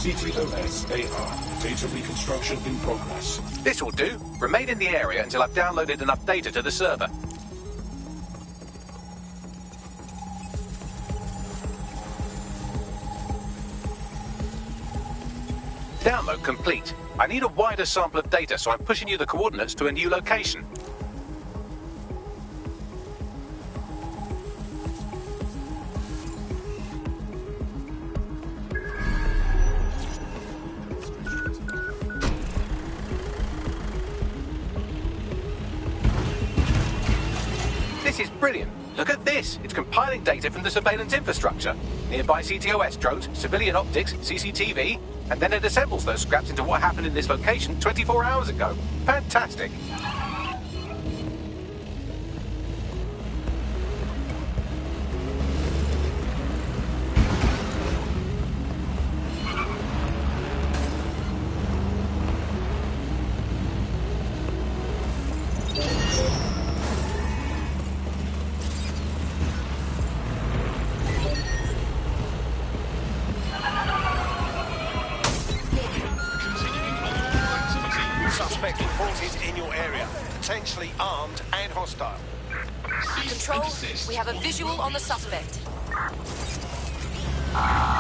CTOS AR. Data reconstruction in progress. This will do. Remain in the area until I've downloaded enough data to the server. Download complete. I need a wider sample of data, so I'm pushing you the coordinates to a new location. This is brilliant. Look at this. It's compiling data from the surveillance infrastructure. Nearby CTOS drones, civilian optics, CCTV, and then it assembles those scraps into what happened in this location 24 hours ago. Fantastic. Suspect reported in your area, potentially armed and hostile. Control, we have a visual on the suspect.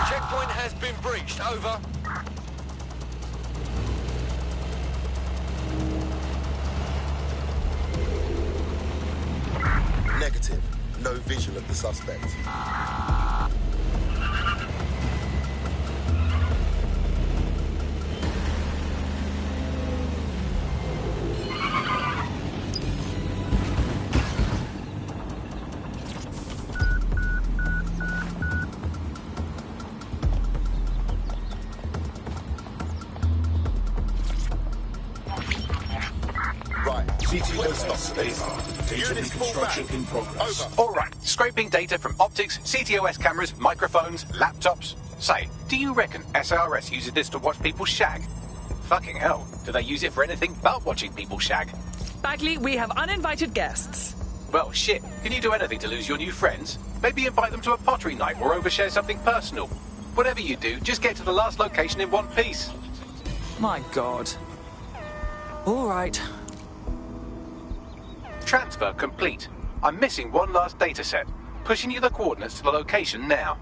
Checkpoint has been breached. Over. Negative. No visual of the suspect. CTOS AR. Data reconstruction in progress. Over. All right, scraping data from optics, CTOS cameras, microphones, laptops. Say, do you reckon SRS uses this to watch people shag? Fucking hell, do they use it for anything but watching people shag? Bagley, we have uninvited guests. Well, shit, can you do anything to lose your new friends? Maybe invite them to a pottery night or overshare something personal. Whatever you do, just get to the last location in one piece. My God. All right. Transfer complete. I'm missing one last data set. Pushing you the coordinates to the location now.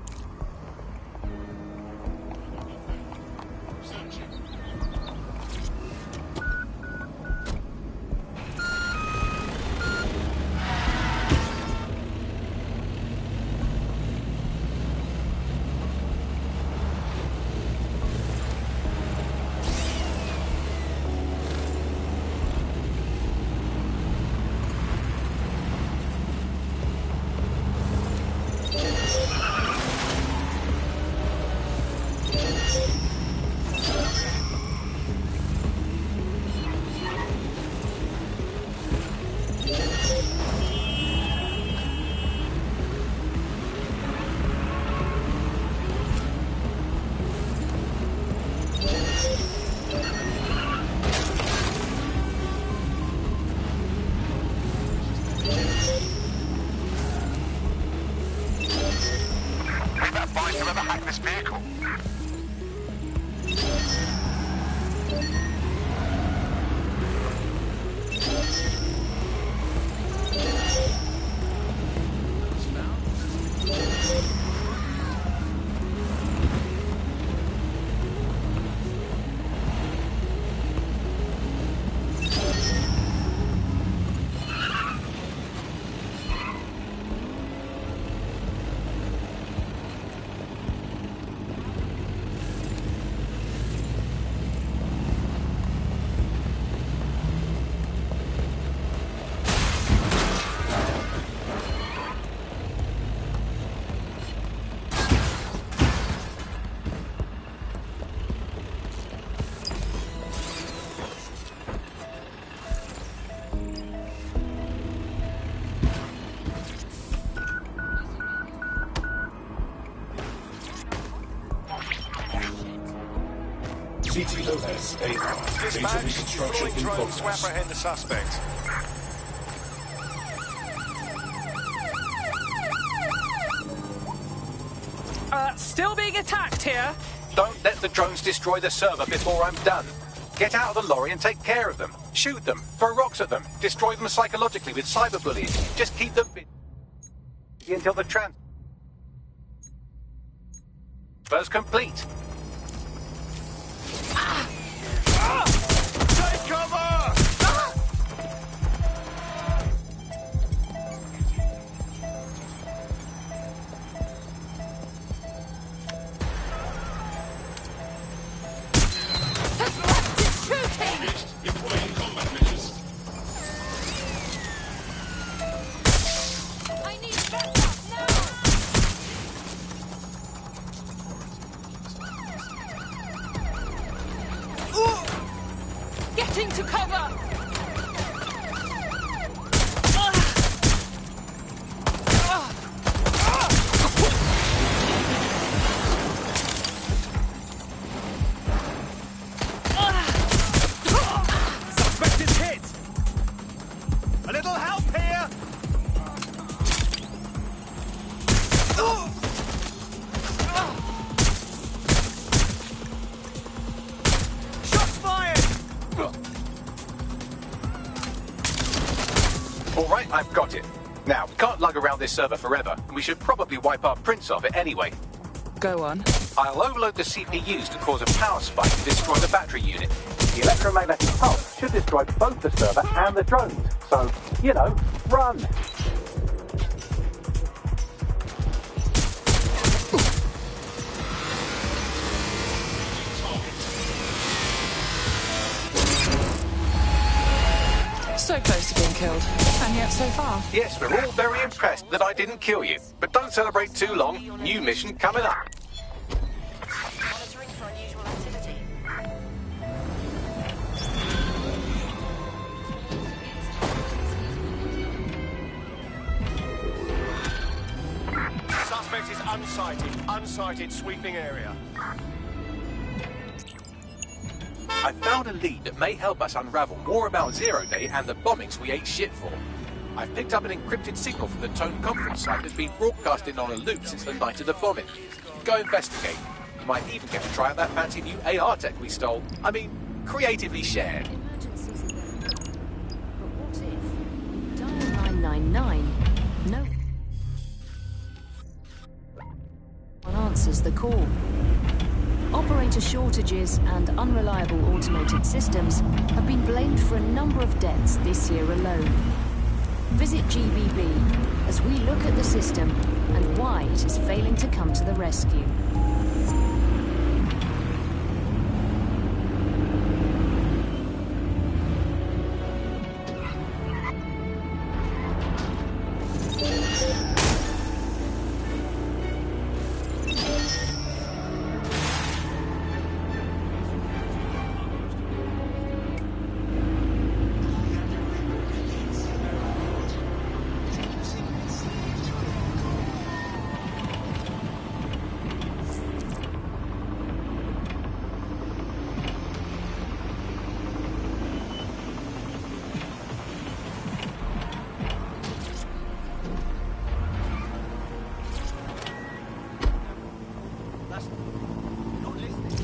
This vehicle. CTOS AR. Data Dispatch, reconstruction deploying in drones to progress. apprehend the suspect. Still being attacked here. Don't let the drones destroy the server before I'm done. Get out of the lorry and take care of them. Shoot them, throw rocks at them, destroy them psychologically with cyberbullying. Just keep them until the transfer's complete. Take cover! Deploying combat measures. I need backup now! Getting to cover! Suspect is hit! A little help here! Shots fired! All right, I've got it. Now, we can't lug around this server forever, and we should probably wipe our prints off it anyway. Go on. I'll overload the CPUs to cause a power spike and destroy the battery unit. The electromagnetic pulse should destroy both the server and the drones. So, you know, run. So close to being killed, and yet so far. Yes, we're all very impressed that I didn't kill you. But don't celebrate too long. New mission coming up. Monitoring for unusual activity. Suspect is unsighted. Unsighted sweeping area. I found a lead that may help us unravel more about Zero Day and the bombings we ate shit for. I've picked up an encrypted signal from the Tone conference site that's been broadcasting on a loop since the night of the bombing. Go investigate. You might even get to try out that fancy new AR tech we stole. I mean, creatively shared. Emergencies are going. But what if dial 999? No one answers the call. Operator shortages and unreliable automated systems have been blamed for a number of deaths this year alone. Visit GBB as we look at the system and why it is failing to come to the rescue.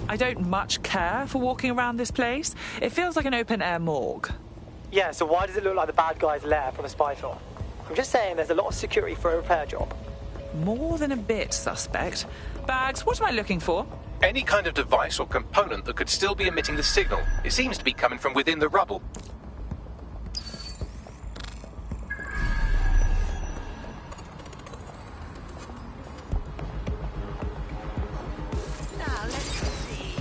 I don't much care for walking around this place. It feels like an open-air morgue. Yeah, so why does it look like the bad guy's lair from a spy film? I'm just saying there's a lot of security for a repair job. More than a bit suspect. Bags, what am I looking for? Any kind of device or component that could still be emitting the signal. It seems to be coming from within the rubble. Now, let's see.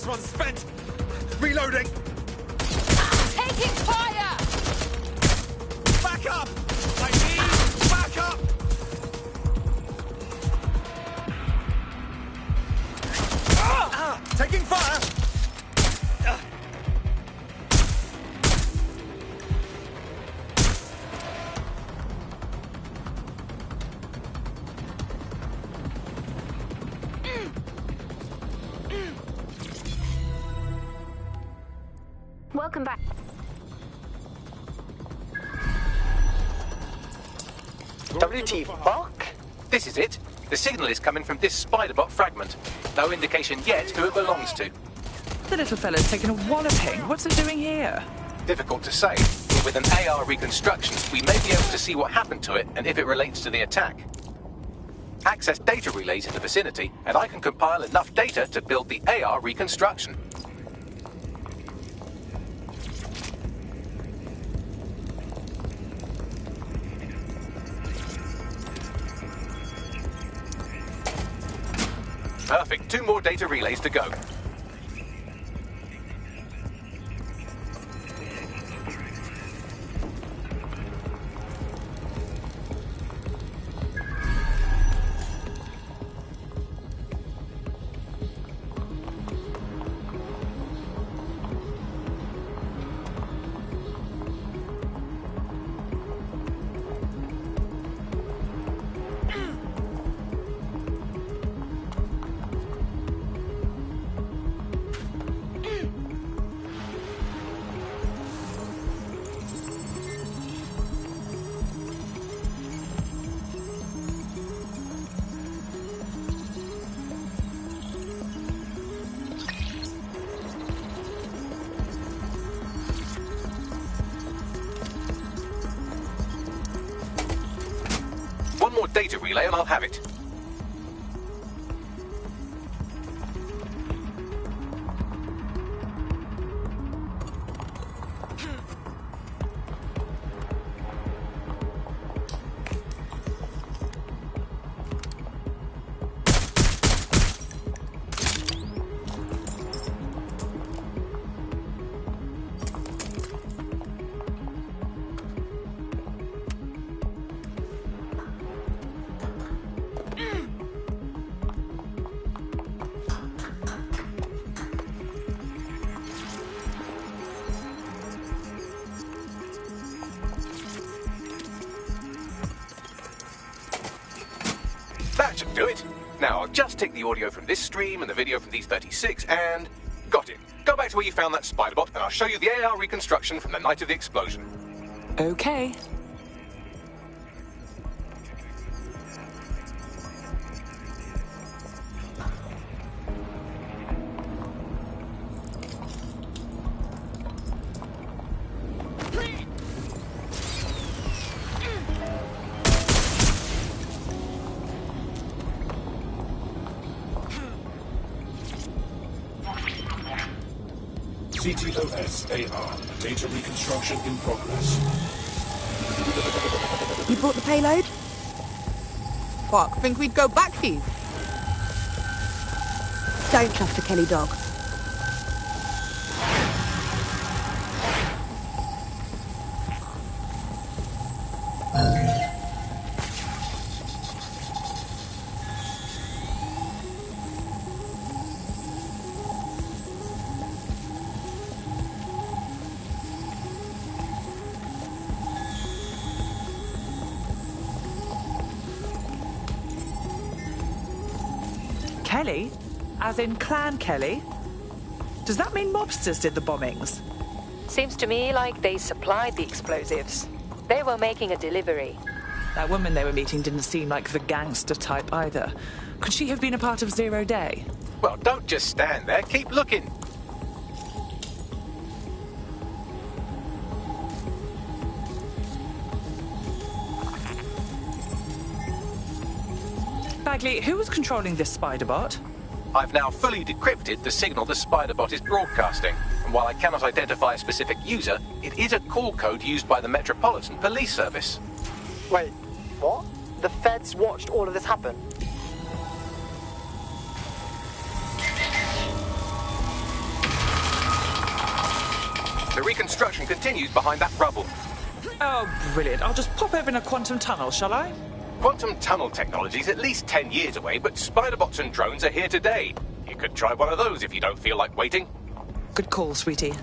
This one's spent. Reloading. Taking fire! Back up! I need back up! Taking fire! Welcome back. WT fuck? This is it. The signal is coming from this Spiderbot fragment. No indication yet who it belongs to. The little fellow's taken a walloping. What's it doing here? Difficult to say, but with an AR reconstruction, we may be able to see what happened to it and if it relates to the attack. Access data relays in the vicinity, and I can compile enough data to build the AR reconstruction. Perfect. 2 more data relays to go. One more data relay and I'll have it. That should do it. Now, I'll just take the audio from this stream and the video from these 36 and... got it. Go back to where you found that Spiderbot and I'll show you the AR reconstruction from the night of the explosion. Okay. CTOS AR. Data reconstruction in progress. You brought the payload? Fuck, think we'd go back for you? Don't trust the Kelly dog. Kelly? As in Clan Kelly? Does that mean mobsters did the bombings? Seems to me like they supplied the explosives. They were making a delivery. That woman they were meeting didn't seem like the gangster type either. Could she have been a part of Zero Day? Well, don't just stand there. Keep looking. Bagley, who was controlling this Spiderbot? I've now fully decrypted the signal the Spiderbot is broadcasting, and while I cannot identify a specific user, it is a call code used by the Metropolitan Police Service. Wait, what? The feds watched all of this happen? The reconstruction continues behind that rubble. Oh, brilliant. I'll just pop open a quantum tunnel, shall I? Quantum tunnel technology is at least 10 years away, but spider-bots and drones are here today. You could try one of those if you don't feel like waiting. Good call, sweetie.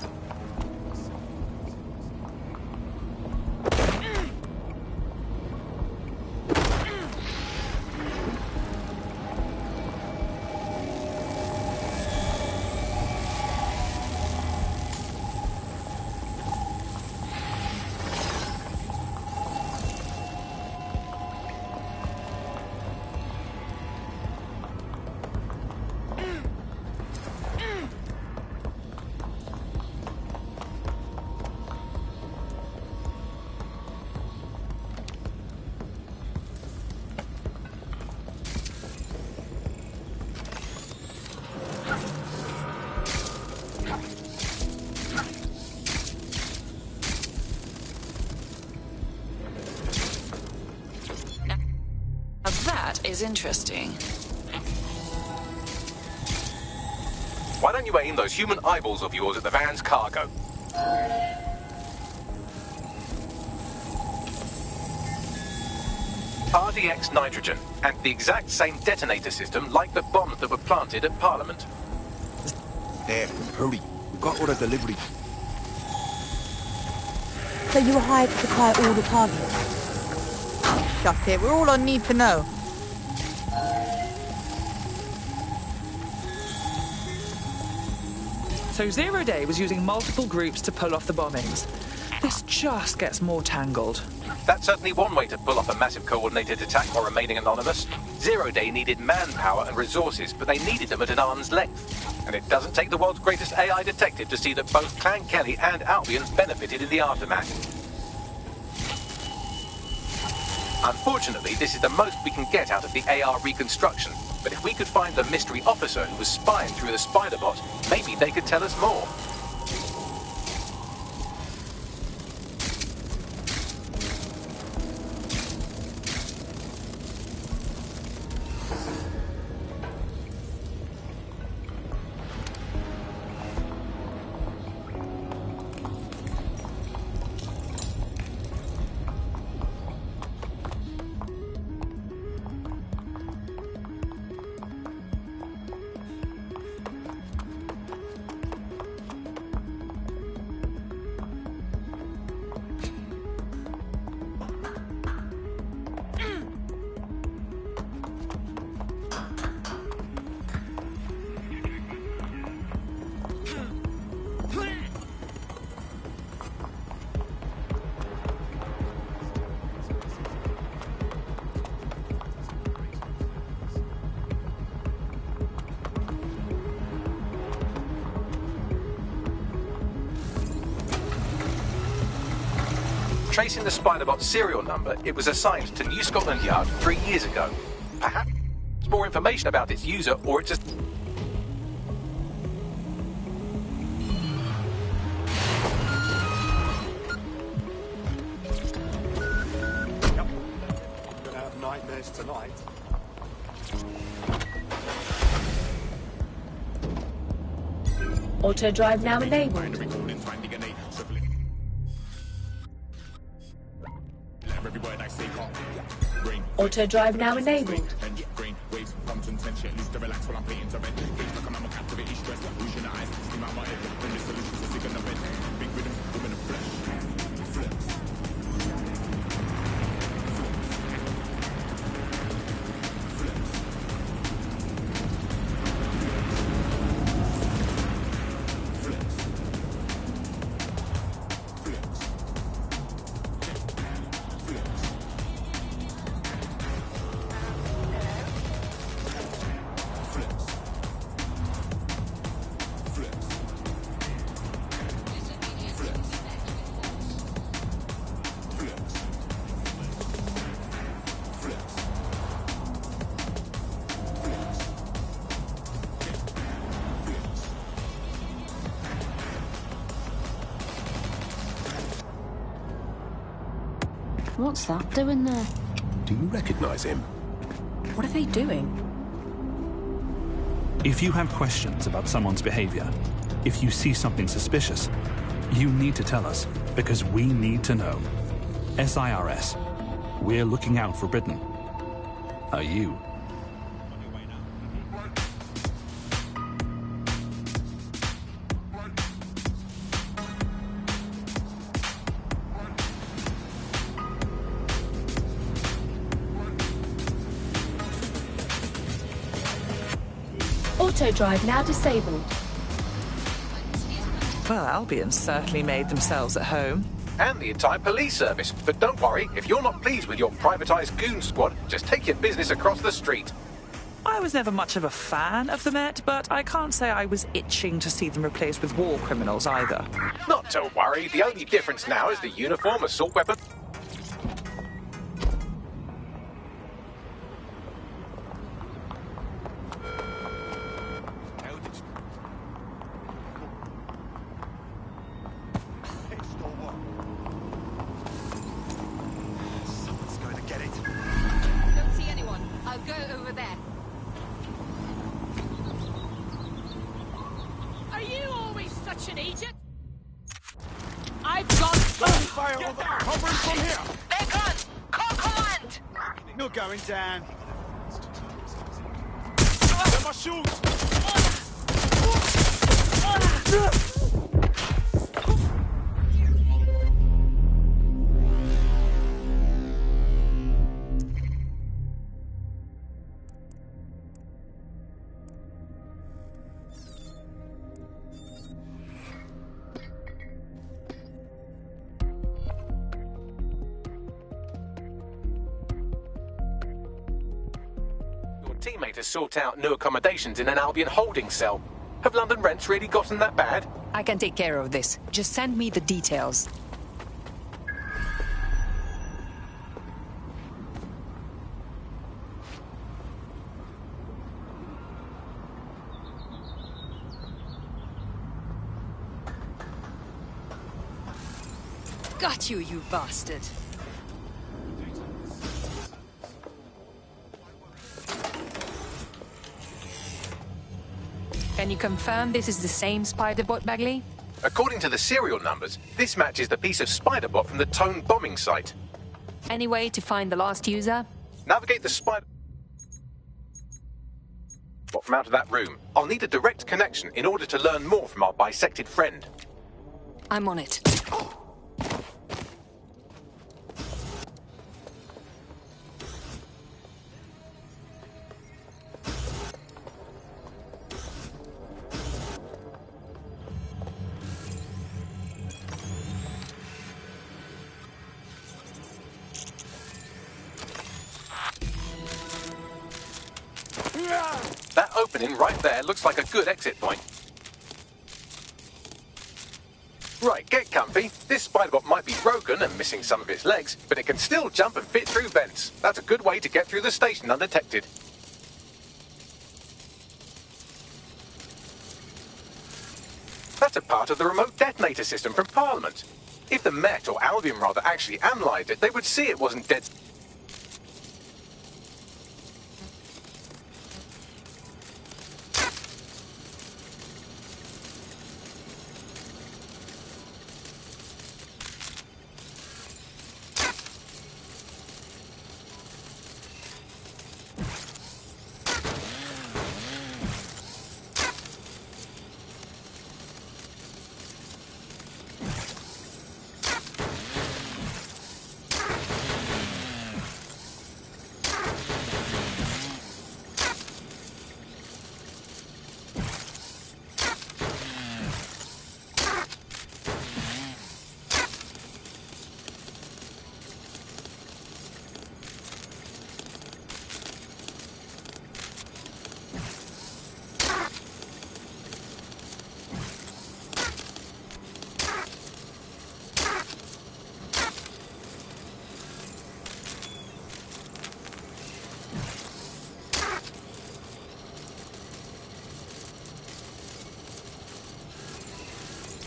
Is interesting. Why don't you aim those human eyeballs of yours at the van's cargo? RDX nitrogen, and the exact same detonator system like the bombs that were planted at Parliament. There, hurry. We've got all the delivery. So you were hired to supply all the targets? Just it. We're all on need to know. So Zero Day was using multiple groups to pull off the bombings. This just gets more tangled. That's certainly one way to pull off a massive coordinated attack while remaining anonymous. Zero Day needed manpower and resources, but they needed them at an arm's length. And it doesn't take the world's greatest AI detective to see that both Clan Kelly and Albion benefited in the aftermath. Unfortunately, this is the most we can get out of the AR reconstruction. But if we could find the mystery officer who was spying through the spider-bot, maybe they could tell us more. Tracing the Spider-Bot's serial number, it was assigned to New Scotland Yard 3 years ago. Perhaps more information about its user, or it's just... Yep. Gonna have nightmares tonight. Auto drive now enabled. Auto drive now enabled. What's that doing there? Do you recognize him? What are they doing? If you have questions about someone's behavior, if you see something suspicious, You need to tell us, because we need to know. SIRS. We're looking out for Britain. Are you? Auto drive now disabled. Well, Albion certainly made themselves at home. And the entire police service. But don't worry, if you're not pleased with your privatised goon squad, just take your business across the street. I was never much of a fan of the Met, but I can't say I was itching to see them replaced with war criminals either. Not to worry, the only difference now is the uniform, assault weapon. Down. Let my shoot! Teammate to sort out new accommodations in an Albion holding cell. Have London rents really gotten that bad? I can take care of this. Just send me the details. Got you, you bastard. Can you confirm this is the same spider bot, Bagley? According to the serial numbers, this matches the piece of spider bot from the Tone bombing site. Any way to find the last user? Navigate the spider bot from out of that room. I'll need a direct connection in order to learn more from our bisected friend. I'm on it. That opening right there looks like a good exit point. Right, get comfy. This spiderbot might be broken and missing some of its legs, but it can still jump and fit through vents. That's a good way to get through the station undetected. That's a part of the remote detonator system from Parliament. If the Met, or Albion rather, actually analysed it, they would see it wasn't dead.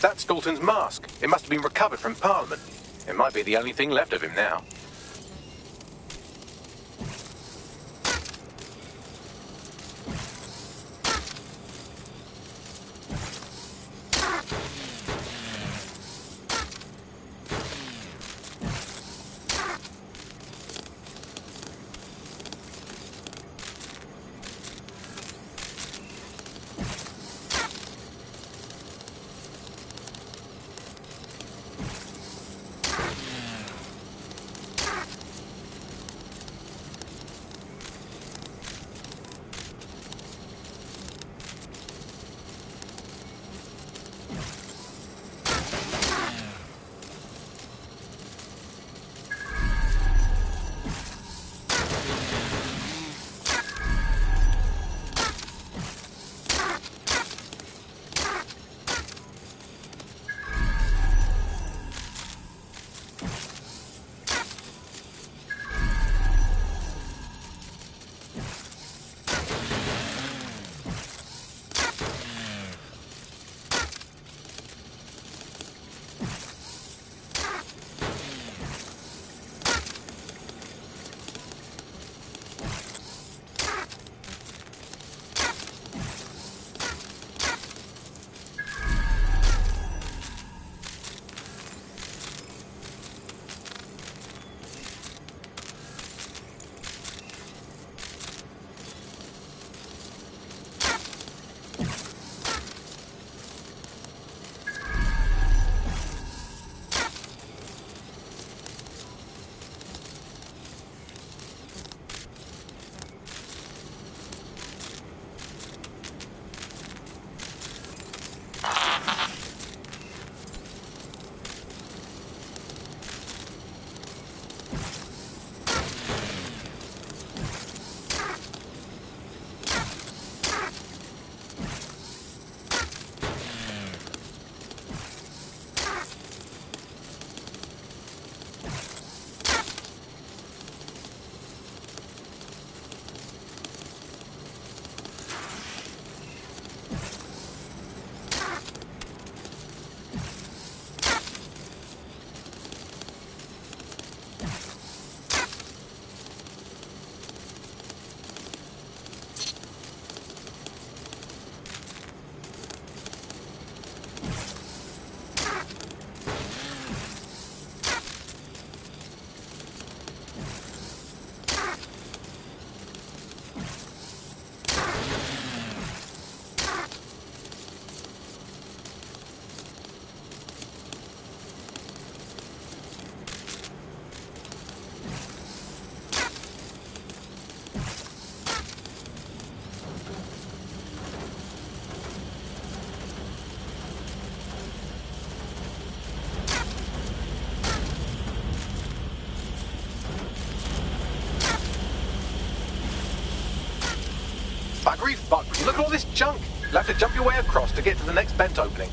That's Dalton's mask. It must have been recovered from Parliament. It might be the only thing left of him now. Buggery fuck, look at all this junk. You'll have to jump your way across to get to the next vent opening.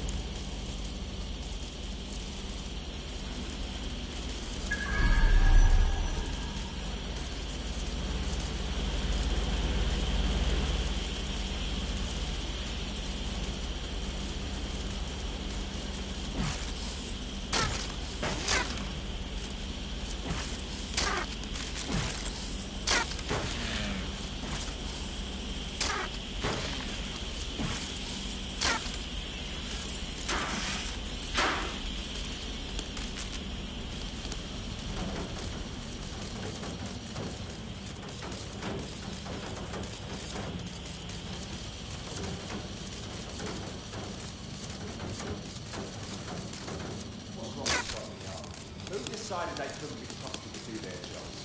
Decided they couldn't be trusted to do their jobs.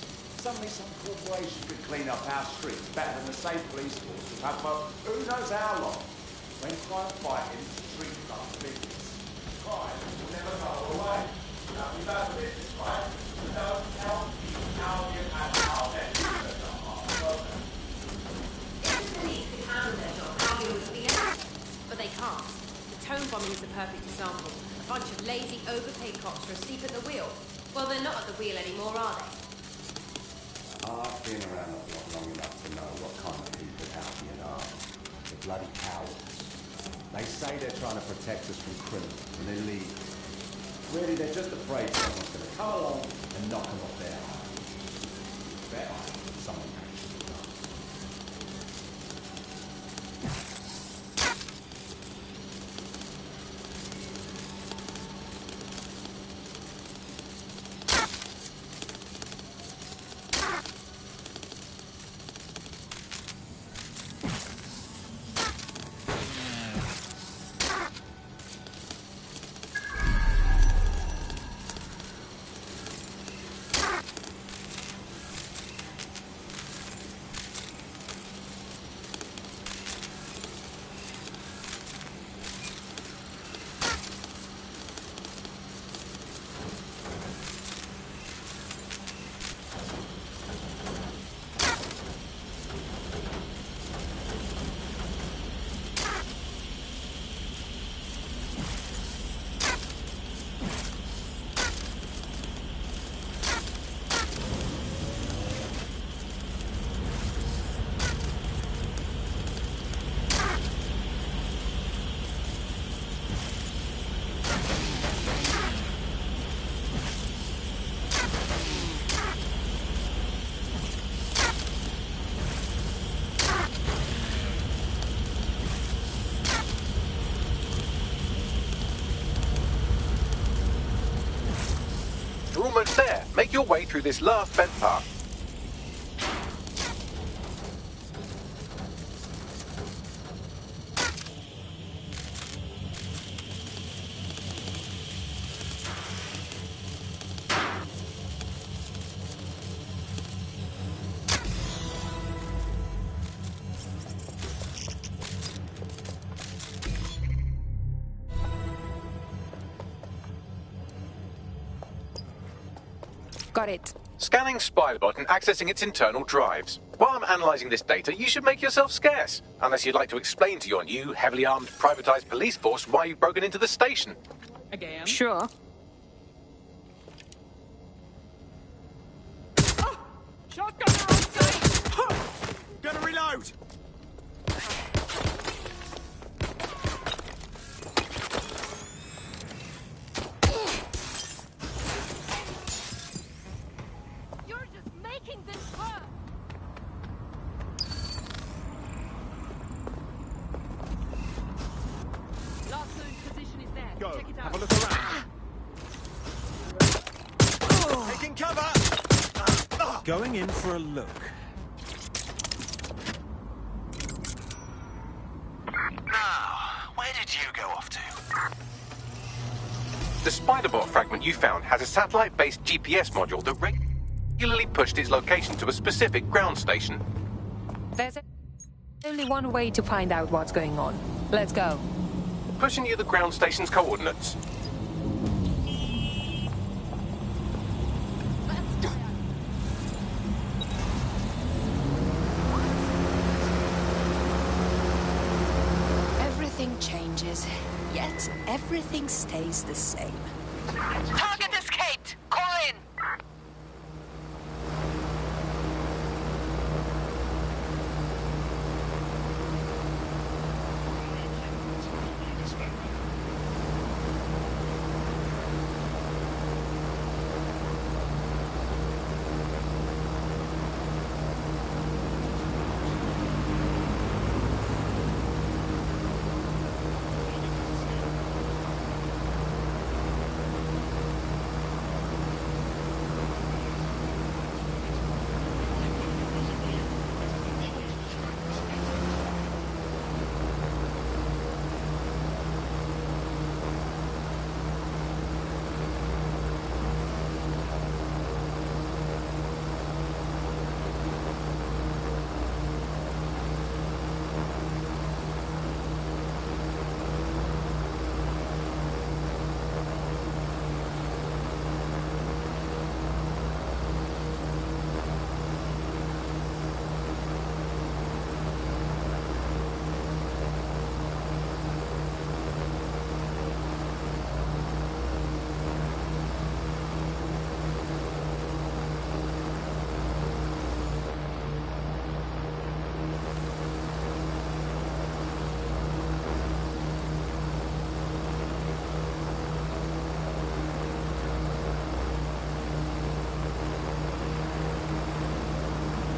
Suddenly some corporation could clean up our streets better than the state police force we've had for who knows how long. When crime fighting is treated like business, crime will never go away. Now we've had a business, right? We don't help how you and how their users are hard work. If the police could handle their job, Albion would be able. But they can't. The tone bombing is the perfect example. A bunch of lazy, overpaid cops for a seat at the wheel. Well, they're not at the wheel anymore, are they? I've been around the block long enough to know what kind of people Albion are. The bloody cowards. They say they're trying to protect us from criminals, and they leave. Really, they're just afraid someone's going to come along and knock them off their high. Bet someone actually does. make your way through this last vent path. Got it. Scanning Spiderbot and accessing its internal drives. While I'm analysing this data, you should make yourself scarce. Unless you'd like to explain to your new, heavily armed, privatised police force why you've broken into the station. Again? Sure. Shotgunner on site! Gonna reload! You're just making this hurt. Last zone's position is there. Go. Check it out. Have a look around. Taking cover! Going in for a look. Now, where did you go off to? The Spiderbot fragment you found has a satellite-based GPS module that regularly pushed its location to a specific ground station. There's only one way to find out what's going on. Let's go. Pushing you the ground station's coordinates. Everything changes, yet everything stays the same. Target escaped! Call in!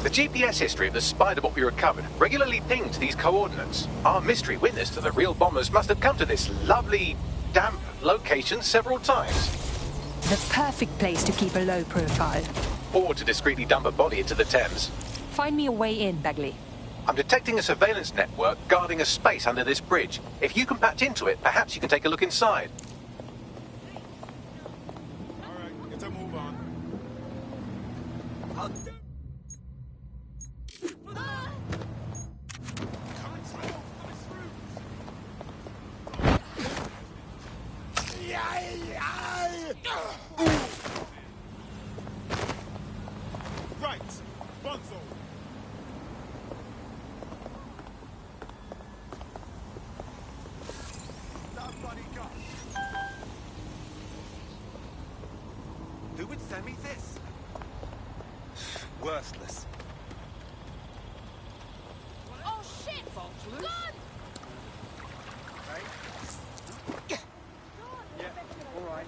The GPS history of the Spiderbot we recovered regularly pinged these coordinates. Our mystery witness to the real bombers must have come to this lovely, damp location several times. The perfect place to keep a low profile. Or to discreetly dump a body into the Thames. Find me a way in, Bagley. I'm detecting a surveillance network guarding a space under this bridge. If you can patch into it, perhaps you can take a look inside. Alright, get a move on. Right, Bonzo. That bloody gun. Who would send me this? Worthless. Oh shit! Gun! Yeah, all right.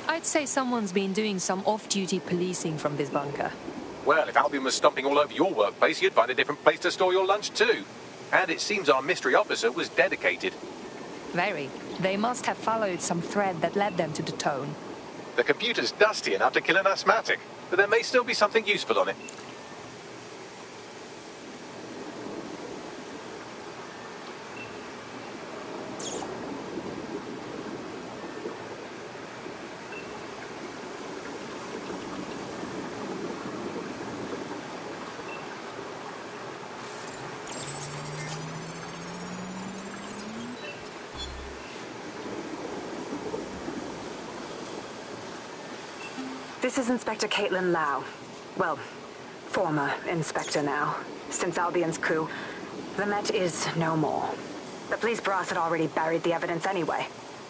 I'd say someone's been doing some off-duty policing from this bunker. Well, if Albion was stomping all over your workplace, you'd find a different place to store your lunch too. And it seems our mystery officer was dedicated. Very. They must have followed some thread that led them to the tone. The computer's dusty enough to kill an asthmatic, but there may still be something useful on it. This is Inspector Caitlin Lau. Well, former inspector now. Since Albion's coup, the Met is no more. The police brass had already buried the evidence anyway.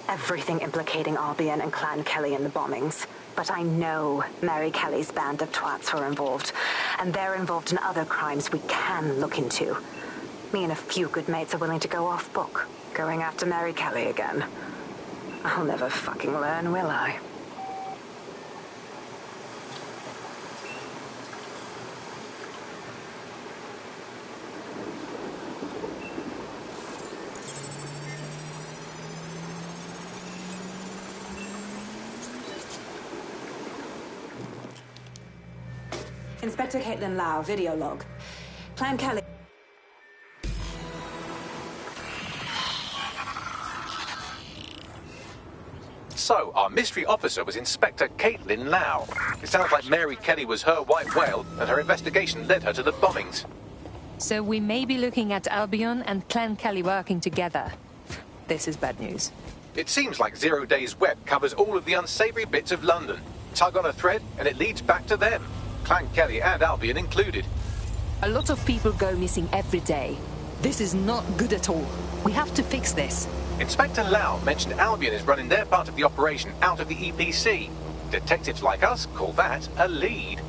Everything implicating Albion and Clan Kelly in the bombings. But I know Mary Kelly's band of twats were involved, and they're involved in other crimes we can look into. Me and a few good mates are willing to go off book, going after Mary Kelly again. I'll never fucking learn, will I? Inspector Caitlin Lau, video log. Clan Kelly. So, our mystery officer was Inspector Caitlin Lau. It sounds like Mary Kelly was her white whale, and her investigation led her to the bombings. So we may be looking at Albion and Clan Kelly working together. This is bad news. It seems like 0 Days Web covers all of the unsavory bits of London. Tug on a thread, and it leads back to them. Clan Kelly and Albion included. A lot of people go missing every day. This is not good at all. We have to fix this. Inspector Lau mentioned Albion is running their part of the operation out of the EPC. Detectives like us call that a lead.